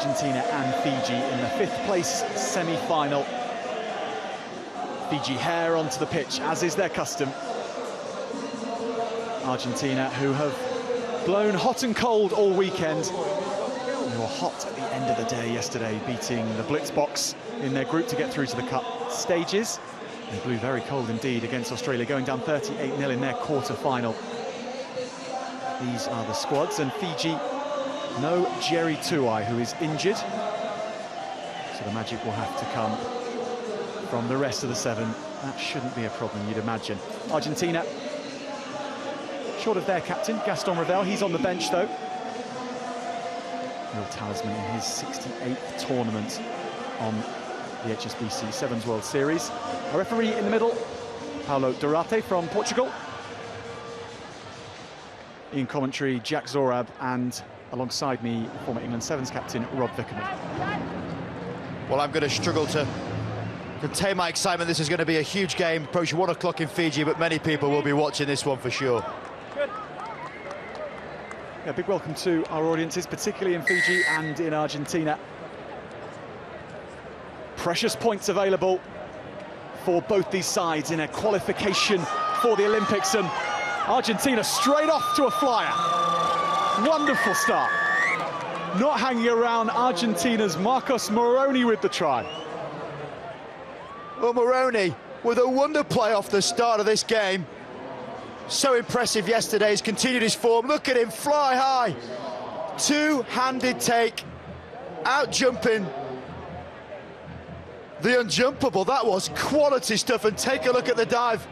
Argentina and Fiji in the 5th place semi-final. Fiji hair onto the pitch, as is their custom. Argentina, who have blown hot and cold all weekend. They were hot at the end of the day yesterday, beating the Blitzboks in their group to get through to the cup stages. They blew very cold indeed against Australia, going down 38-0 in their quarter-final. These are the squads, and Fiji, no Jerry Tuai, who is injured. So the magic will have to come from the rest of the 7. That shouldn't be a problem, you'd imagine. Argentina, short of their captain, Gaston Ravel. He's on the bench, though. Real talisman in his 68th tournament on the HSBC Sevens World Series. A referee in the middle, Paulo Durate from Portugal. In commentary, Jack Zorab, and alongside me, former England Sevens captain, Rob Vickerman. Well, I'm going to struggle to contain my excitement. This is going to be a huge game, approaching 1 o'clock in Fiji, but many people will be watching this one for sure. A big welcome to our audiences, particularly in Fiji and in Argentina. Precious points available for both these sides in a qualification for the Olympics, and Argentina straight off to a flyer. Wonderful start. Not hanging around, Argentina's Marcos Moroni with the try. Well, Moroni with a wonder play off the start of this game. So impressive yesterday, he's continued his form. Look at him fly high. Two-handed take, out jumping the unjumpable. That was quality stuff, and take a look at the dive.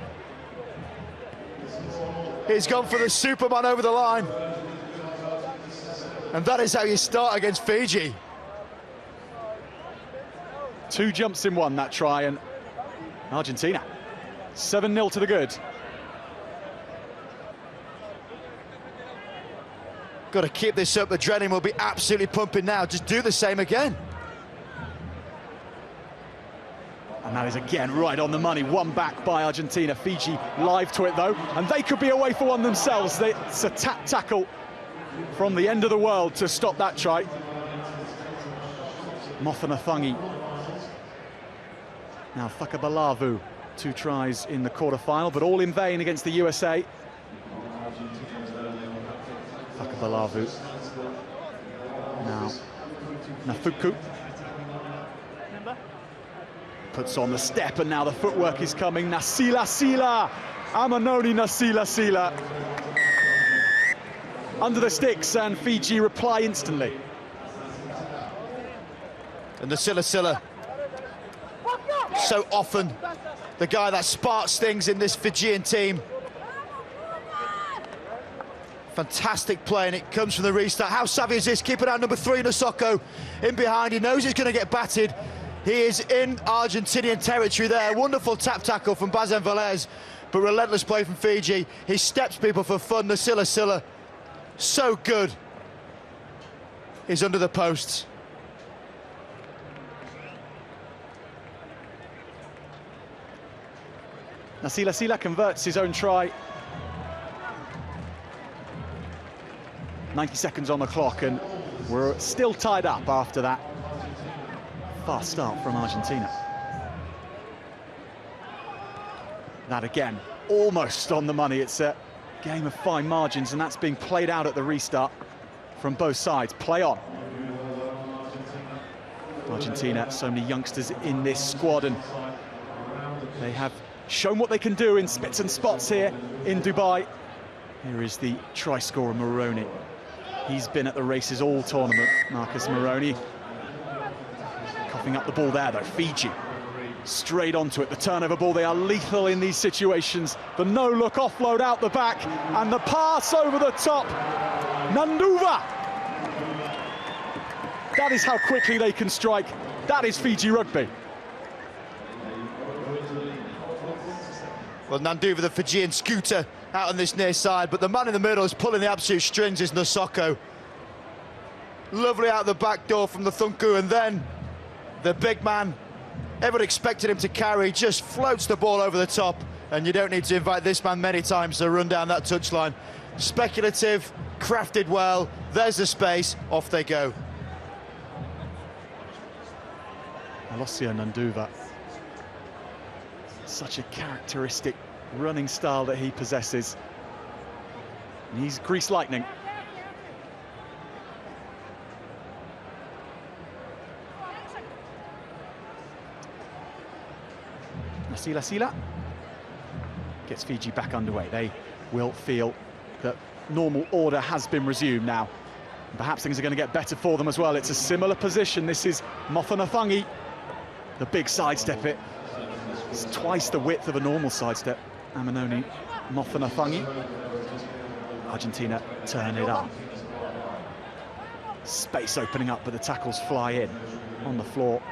He's gone for the Superman over the line. And that is how you start against Fiji. 2 jumps in 1, that try, and Argentina 7-0 to the good. Got to keep this up. The adrenaline will be absolutely pumping now. Just do the same again. And that is again right on the money. 1 back by Argentina. Fiji live to it though, and they could be away for one themselves. It's a tap tackle from the end of the world to stop that try. Mothanathangi. Now Fakabalavu, 2 tries in the quarter-final, but all in vain against the USA. Fakabalavu. Now Nafuku puts on the step, and now the footwork is coming. Nasila Sila, Amanoni Nasila Sila. Under the sticks, and Fiji reply instantly. And Nasila Sila, so often the guy that sparks things in this Fijian team. Fantastic play, and it comes from the restart. How savvy is this? Keeping out number 3, Nosoko, in behind. He knows he's going to get battered. He is in Argentinian territory there. Wonderful tap tackle from Bazem Velez, but relentless play from Fiji. He steps people for fun. Nasila Sila, so good. He's under the posts. Nasila Sila converts his own try. 90 seconds on the clock, and we're still tied up after that fast start from Argentina. That again, almost on the money. It's a game of fine margins, and that's being played out at the restart from both sides. Play on. Argentina, so many youngsters in this squad, and they have shown what they can do in spits and spots here in Dubai. Here is the try scorer, Moroni. He's been at the races all tournament, Marcus Moroni. Coughing up the ball there, though. Fiji straight onto it. The turnover ball, they are lethal in these situations. The no-look offload out the back, and the pass over the top. Nanduva! That is how quickly they can strike. That is Fiji rugby. Well, Nanduva, the Fijian scooter, out on this near side, but the man in the middle is pulling the absolute strings is Nosoko. Lovely out the back door from the Thunku, and then the big man, everyone expected him to carry, just floats the ball over the top, and you don't need to invite this man many times to run down that touchline. Speculative, crafted well, there's the space, off they go. Alossia Nanduva. Such a characteristic running style that he possesses. And he's Grease Lightning. Sila gets Fiji back underway. They will feel that normal order has been resumed now. Perhaps things are going to get better for them as well. It's a similar position. This is Mothanathangi. The big sidestep it. It's twice the width of a normal sidestep. Amanoni Mothanathangi. Argentina turn it up. Space opening up, but the tackles fly in on the floor.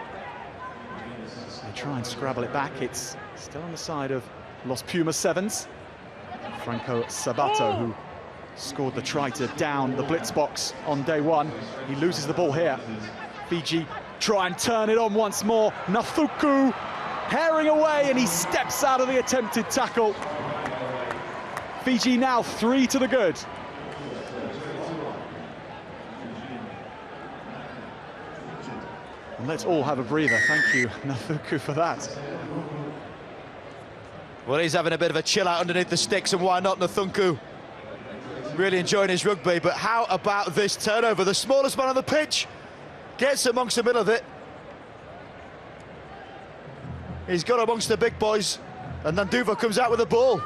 They try and scrabble it back. It's still on the side of Los Pumas Sevens. Franco Sabato, who scored the try to down the blitz box on day one. He loses the ball here. Fiji try and turn it on once more. Nathuku herring away, and he steps out of the attempted tackle. Fiji now 3 to the good. And let's all have a breather. Thank you, Nathuku, for that. Well, he's having a bit of a chill out underneath the sticks, and why not? Nathunku really enjoying his rugby, but how about this turnover? The smallest man on the pitch gets amongst the middle of it. He's got amongst the big boys, and Nanduva comes out with the ball.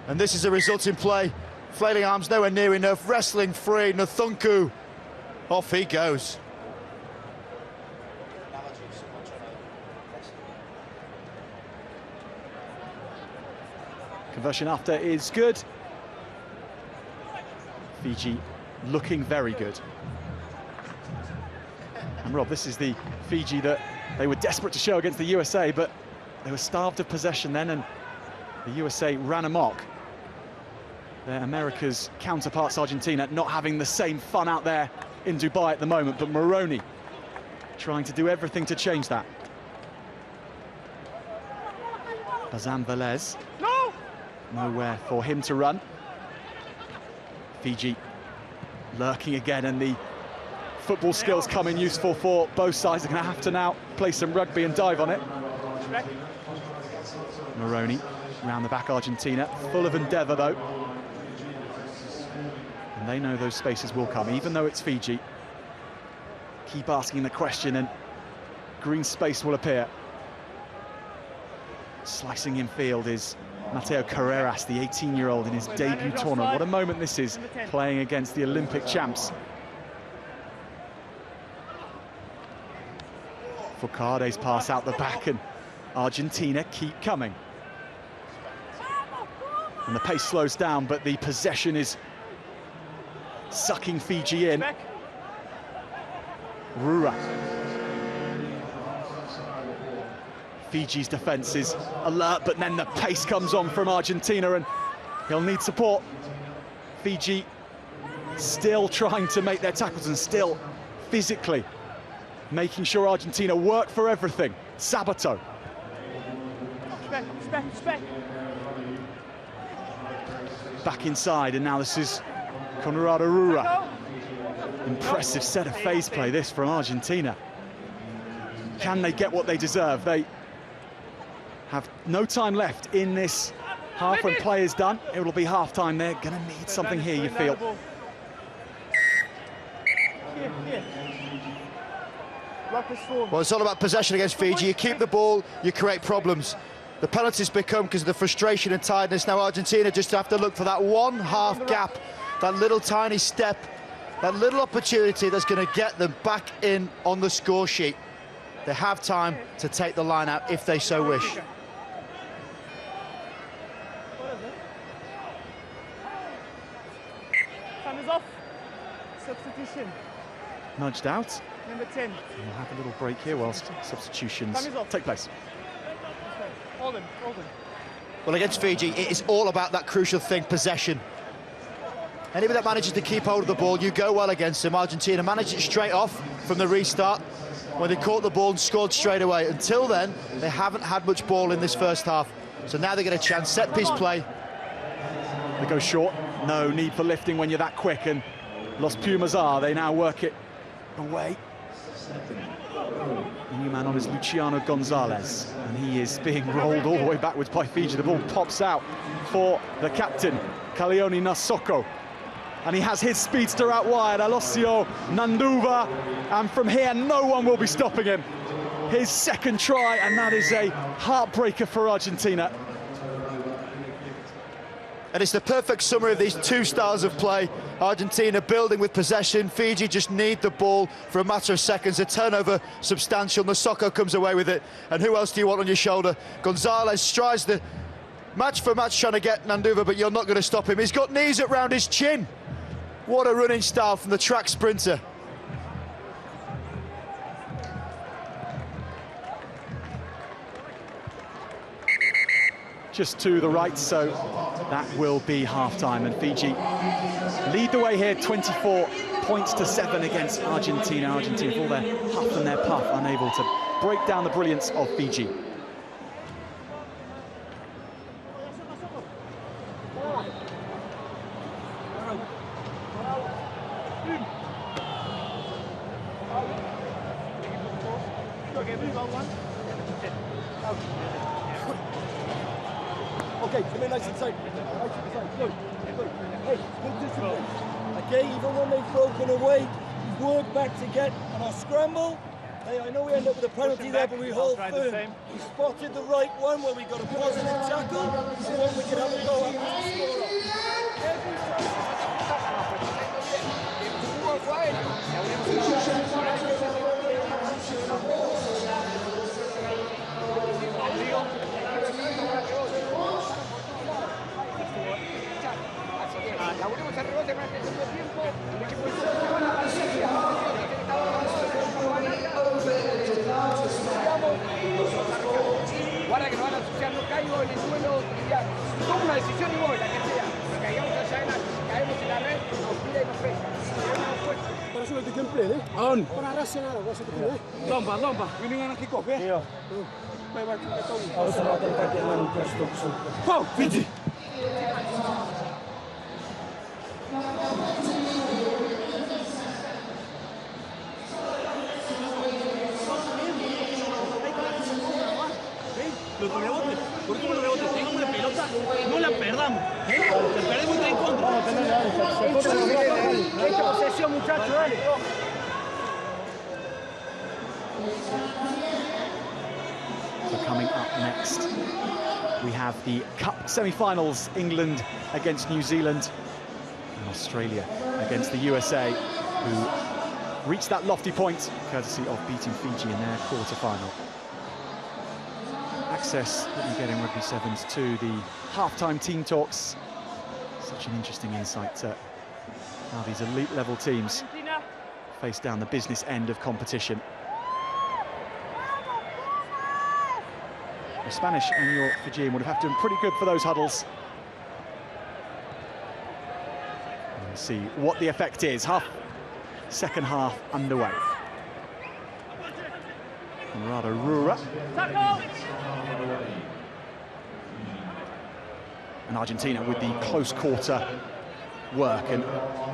And this is a resulting play. Flailing arms nowhere near enough, wrestling free, Nathunku. Off he goes. Conversion after is good. Fiji looking very good. And Rob, this is the Fiji that they were desperate to show against the USA, but they were starved of possession then, and the USA ran amok. They're America's counterparts, Argentina, not having the same fun out there in Dubai at the moment, but Moroni trying to do everything to change that. Bazan Velez. No! Nowhere for him to run. Fiji lurking again, and the football skills come in useful for both sides. They're going to have to now play some rugby and dive on it. Moroni round the back, Argentina, full of endeavour though. And they know those spaces will come, even though it's Fiji. Keep asking the question and green space will appear. Slicing in field is Mateo Carreras, the 18-year-old in his debut tournament. What a moment this is, playing against the Olympic champs. Foucade's pass out the back, and Argentina keep coming. And the pace slows down, but the possession is sucking Fiji in. Rura. Fiji's defence is alert, but then the pace comes on from Argentina, and he'll need support. Fiji still trying to make their tackles and still physically making sure Argentina work for everything. Sabato. Back inside, and now this is Conrado Rura. Impressive set of phase play this from Argentina. Can they get what they deserve? They have no time left in this half when play is done. It will be half-time. They're going to need something here, you feel. Well, it's all about possession against Fiji. You keep the ball, you create problems. The penalties become because of the frustration and tiredness. Now Argentina just have to look for that one half gap, that little tiny step, that little opportunity that's going to get them back in on the score sheet. They have time to take the line out if they so wish. Time is off. Substitution. Nudged out. Number 10. We'll have a little break here whilst substitutions take place. Hold him, hold him. Well, against Fiji, it is all about that crucial thing, possession. Anybody that manages to keep hold of the ball, you go well against them. Argentina managed it straight off from the restart when they caught the ball and scored straight away. Until then, they haven't had much ball in this first half. So now they get a chance, set-piece play. They go short, no need for lifting when you're that quick, and Los Pumas are. They now work it away. The new man on is Luciano Gonzalez, and he is being rolled all the way backwards by Fiji. The ball pops out for the captain, Kalioni Nasoko. And he has his speedster out wide, Alosio Nanduva, and from here no one will be stopping him. His second try, and that is a heartbreaker for Argentina. And it's the perfect summary of these two styles of play. Argentina building with possession. Fiji just need the ball for a matter of seconds. A turnover substantial. Nasoko comes away with it. And who else do you want on your shoulder? Gonzalez strides the match for match trying to get Nanduva, but you're not going to stop him. He's got knees around his chin. What a running style from the track sprinter. Just to the right, so that will be half-time, and Fiji lead the way here, 24 points to 7 against Argentina. Argentina, with all their huff and their puff, unable to break down the brilliance of Fiji. Okay, come in nice and tight. Nice and tight. Good. Hey, good discipline. Okay, even when they've broken away, we've worked back to get on our scramble. Hey, I know we end up with a penalty there, but we hold firm. We spotted the right one where we got a positive tackle, and then we can have a go up and score up. Guarda que no van a asociar, no caigo en el suelo, ya, tomo una decisión y voy, la que sea, que caigamos allá adelante, caemos en la red, nos tira y nos pega. Para eso que temple, eh? On. Para racionar, agora você tem, né? Lomba, winning aqui correr. Sim, ó. Vai, você vai tentar ter lá no posto. Pau, Fiji. Los rebotes, por último los rebotes, tengamos la pelota, no la perdamos, la perdemos y está en contra. Esta posesión, muchachos, dale. So coming up next, we have the Cup semi-finals, England against New Zealand, and Australia against the USA, who reached that lofty point courtesy of beating Fiji in their quarter-final. Access that you get in Rugby Sevens to the half-time team talks. Such an interesting insight to how these elite level teams face down the business end of competition. Your Spanish and your Fijian would have had to been pretty good for those huddles. And we'll see what the effect is. Second half underway. Conrado Rura. And Argentina with the close quarter work and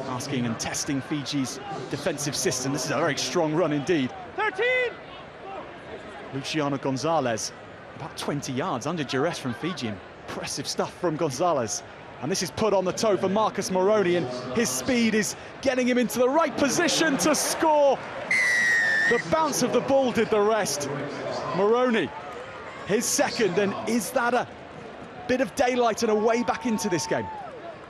asking and testing Fiji's defensive system. This is a very strong run indeed. 13! Luciano Gonzalez, about 20 yards under duress from Fiji. Impressive stuff from Gonzalez. And this is put on the toe for Marcus Moroni, and his speed is getting him into the right position to score. The bounce of the ball did the rest. Moroni, his second, and is that a bit of daylight and a way back into this game?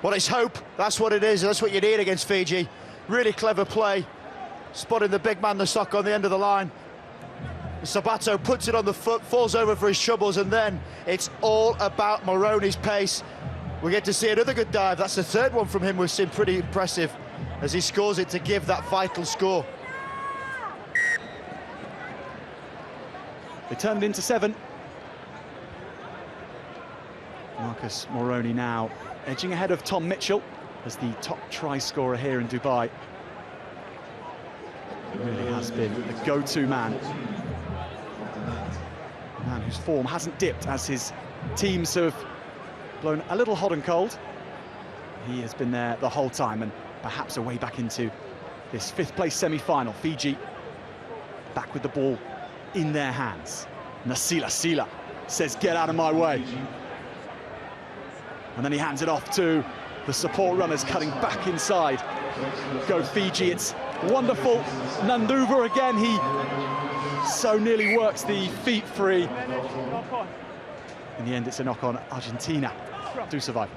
Well, it's hope. That's what it is. That's what you need against Fiji. Really clever play. Spotting the big man, Nasoko, on the end of the line. Sabato puts it on the foot, falls over for his troubles, and then it's all about Moroni's pace. We get to see another good dive. That's the third one from him. We've seen pretty impressive as he scores it to give that vital score. They turned it into 7. Marcus Moroni now edging ahead of Tom Mitchell as the top try scorer here in Dubai. He really has been the go-to man. A man whose form hasn't dipped as his teams have blown a little hot and cold. He has been there the whole time, and perhaps a way back into this 5th place semi-final. Fiji back with the ball in their hands. Nasila Sila says, get out of my way. And then he hands it off to the support runners cutting back inside. Go Fiji, it's wonderful. Nanduva again, he so nearly works the feet free. In the end, it's a knock on. Argentina do survive.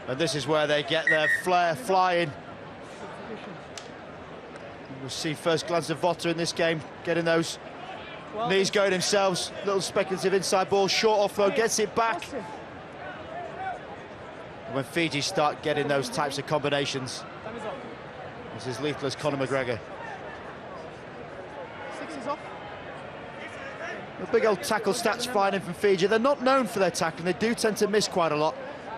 And this is where they get their flair flying. We'll see first glance of Vota in this game, getting those knees going themselves. Little speculative inside ball, short offload, gets it back. When Fiji start getting those types of combinations, this is lethal as Conor McGregor. 6 is off. The big old tackle stats flying in from Fiji. They're not known for their tackling. They do tend to miss quite a lot,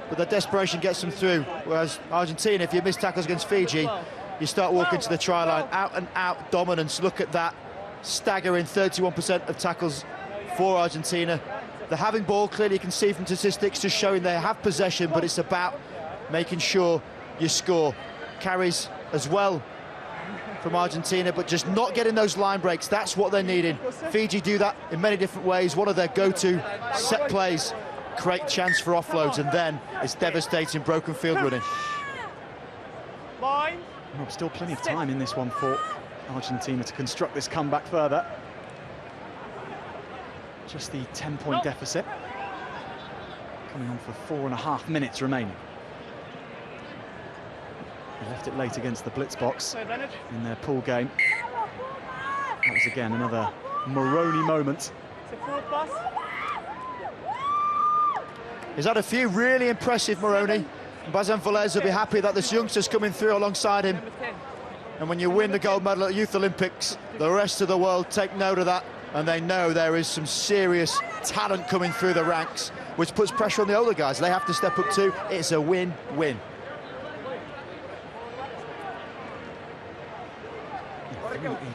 but their desperation gets them through. Whereas Argentina, if you miss tackles against Fiji, you start walking to the try line. Out and out dominance. Look at that. Staggering 31% of tackles for Argentina. They're having ball, clearly you can see from statistics, just showing they have possession, but it's about making sure you score. Carries as well from Argentina, but just not getting those line breaks. That's what they're needing. Fiji do that in many different ways. One of their go-to set plays, create chance for offloads, and then it's devastating broken field running. Line. Well, still plenty of time in this one for Argentina to construct this comeback further. Just the 10-point deficit. Coming on for 4.5 minutes remaining. They left it late against the blitz box in their pool game. That was again another Moroni moment. He's had a few really impressive, Moroni. Bazan Velez will be happy that this youngster's coming through alongside him. And when you win the gold medal at Youth Olympics, the rest of the world take note of that, and they know there is some serious talent coming through the ranks, which puts pressure on the older guys. They have to step up too. It's a win-win.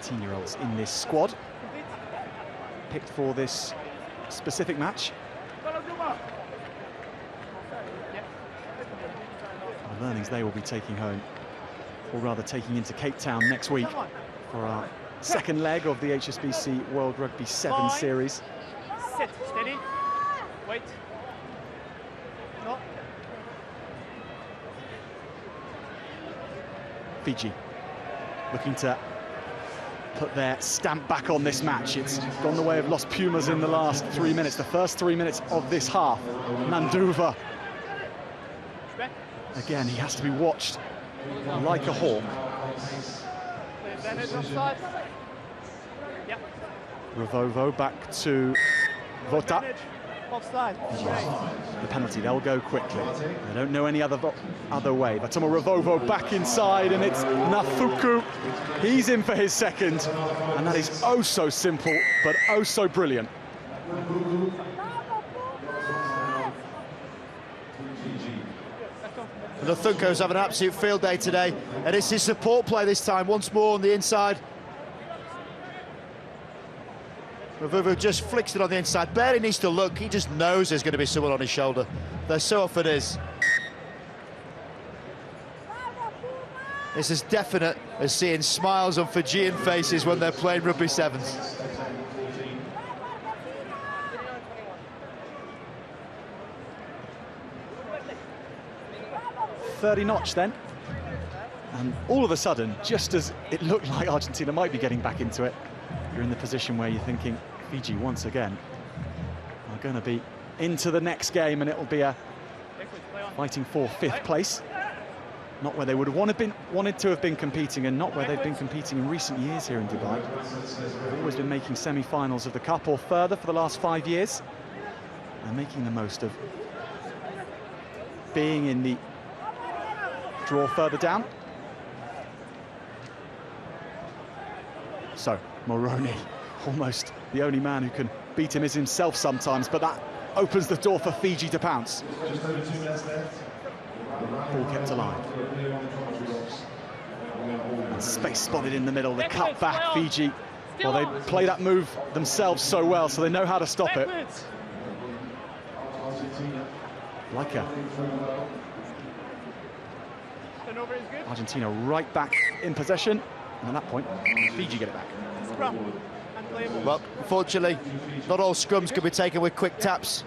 18-year-olds in this squad, picked for this specific match. The learnings they will be taking home, or rather taking into Cape Town next week for our second leg of the HSBC World Rugby 7 series. Sit, steady, wait. No. Fiji looking to put their stamp back on this match. It's gone the way of Los Pumas in the last 3 minutes, the first 3 minutes of this half. Nanduva. Again, he has to be watched like a hawk. Ravovo back to Vota. Offside. The penalty, they'll go quickly. They don't know any other way. Vatomo Ravovo back inside, and it's Nafuku. He's in for his second, and that is oh so simple, but oh so brilliant. The Thunkos have an absolute field day today, and it's his support play this time, once more on the inside. Ravovo just flicks it on the inside, barely needs to look, he just knows there's going to be someone on his shoulder. There so often is. It's as definite as seeing smiles on Fijian faces when they're playing rugby sevens. .30 notch then, and all of a sudden, just as it looked like Argentina might be getting back into it, you're in the position where you're thinking Fiji once again are going to be into the next game, and it'll be a fighting for 5th place, not where they would have wanted to have been competing, and not where they've been competing in recent years here in Dubai. They've always been making semi-finals of the Cup or further for the last 5 years. They're making the most of being in the draw further down. So Moroni, almost the only man who can beat him is himself sometimes, but that opens the door for Fiji to pounce. Ball kept alive. And space spotted in the middle, the cut back. Fiji, well, they play that move themselves so well, so they know how to stop it. Like a Argentina right back in possession, and at that point, Fiji get it back. scrum. Unplayable. Well, unfortunately, not all scrums can be taken with quick taps.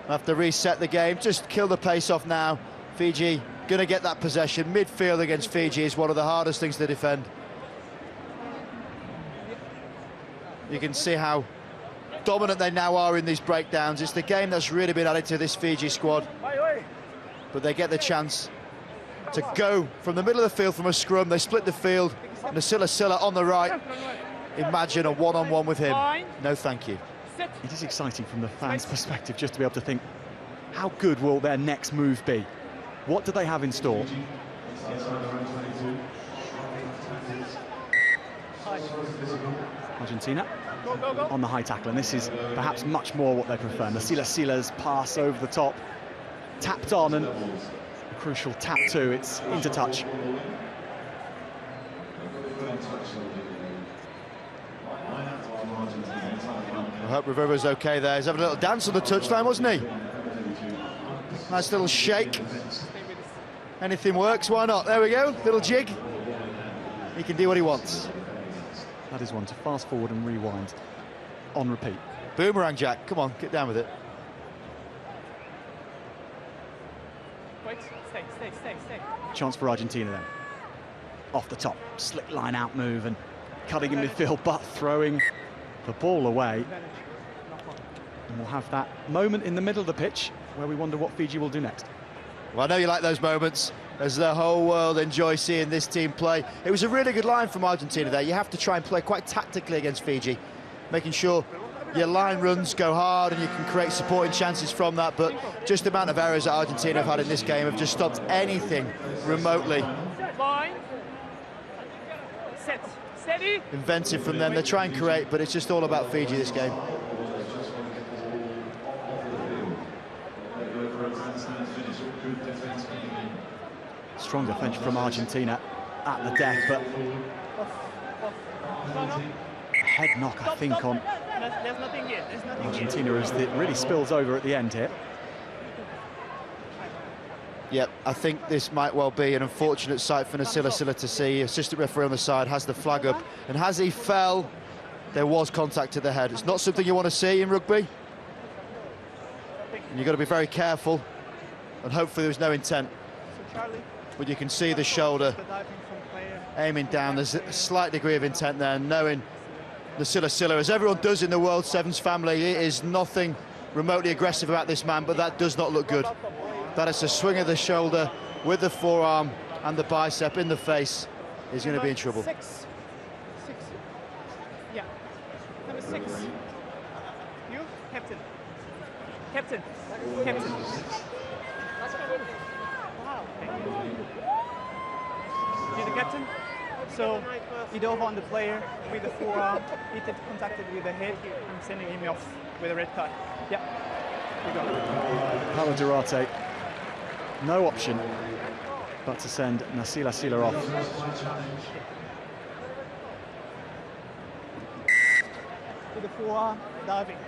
We'll have to reset the game. Just kill the pace off now. Fiji going to get that possession. Midfield against Fiji is one of the hardest things to defend. You can see how dominant they now are in these breakdowns. It's the game that's really been added to this Fiji squad. But they get the chance to go from the middle of the field from a scrum. They split the field. Nasila on the right. Imagine a one-on-one with him. No, thank you. It is exciting from the fans' perspective just to be able to think, how good will their next move be? What do they have in store? Argentina on the high tackle, and this is perhaps much more what they prefer. Nasila's pass over the top, tapped on, and a crucial tap too. It's into touch. I hope Rivera's okay there. He's having a little dance on the touchline, wasn't he? Nice little shake. Anything works, why not? There we go, little jig. He can do what he wants. That is one to fast forward and rewind on repeat. Boomerang Jack, come on, get down with it. Wait, stay. Chance for Argentina then. Off the top, slick line out move and cutting in midfield, but throwing the ball away. And we'll have that moment in the middle of the pitch where we wonder what Fiji will do next. Well, I know you like those moments, as the whole world enjoys seeing this team play. It was a really good line from Argentina there. You have to try and play quite tactically against Fiji, making sure your line runs go hard and you can create supporting chances from that. But just the amount of errors that Argentina have had in this game have just stopped anything remotely inventive from them. They try and create, but it's just all about Fiji this game. Strong defence from Argentina at the death, but a head knock, I think, on There's nothing here. Argentina as it really spills over at the end here. Yep, I think this might well be an unfortunate sight for Nasila to see. Assistant referee on the side has the flag up, and as he fell, there was contact to the head. It's not something you want to see in rugby. And you've got to be very careful, and hopefully there was no intent. But you can see the shoulder aiming down. There's a slight degree of intent there, knowing Nasila, as everyone does in the World Sevens family, it is nothing remotely aggressive about this man, but that does not look good. That is a swing of the shoulder with the forearm and the bicep in the face. He's going to be in trouble. Six. Yeah. Number 6. You, captain. Captain. Wow. You're the captain. So he dove on the player with the forearm. He contacted with the head. I'm sending him off with a red card. Yeah. You go. Paulo Durarte. No option but to send Nasila off. With the forearm, diving.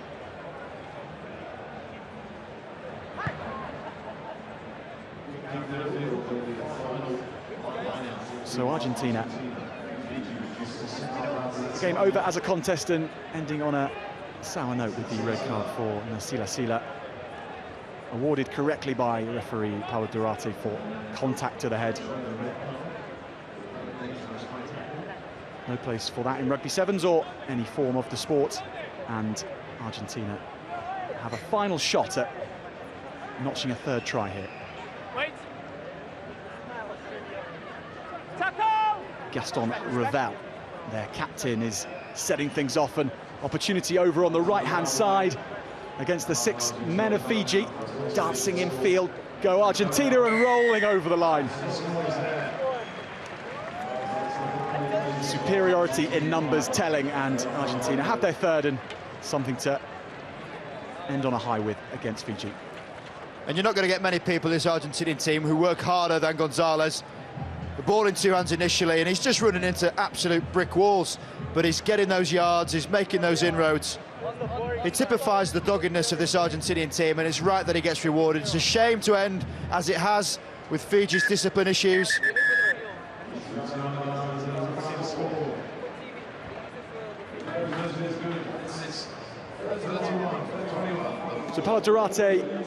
So Argentina, game over as a contest and ending on a sour note with the red card for Nasila. Awarded correctly by referee Paulo Durarte for contact to the head. No place for that in rugby sevens or any form of the sport. And Argentina have a final shot at notching a third try here. Wait. Tackle! Gaston Revel, their captain, is setting things off. An opportunity over on the right-hand side against the 6 men of Fiji. Dancing in field, go Argentina, and rolling over the line. Superiority in numbers telling, and Argentina have their third and something to end on a high with against Fiji. And you're not going to get many people in this Argentinian team who work harder than Gonzalez. The ball in 2 hands initially, and he's just running into absolute brick walls, but he's getting those yards, he's making those inroads. It typifies the doggedness of this Argentinian team, and it's right that he gets rewarded. It's a shame to end as it has with Fiji's discipline issues. So Pala Durate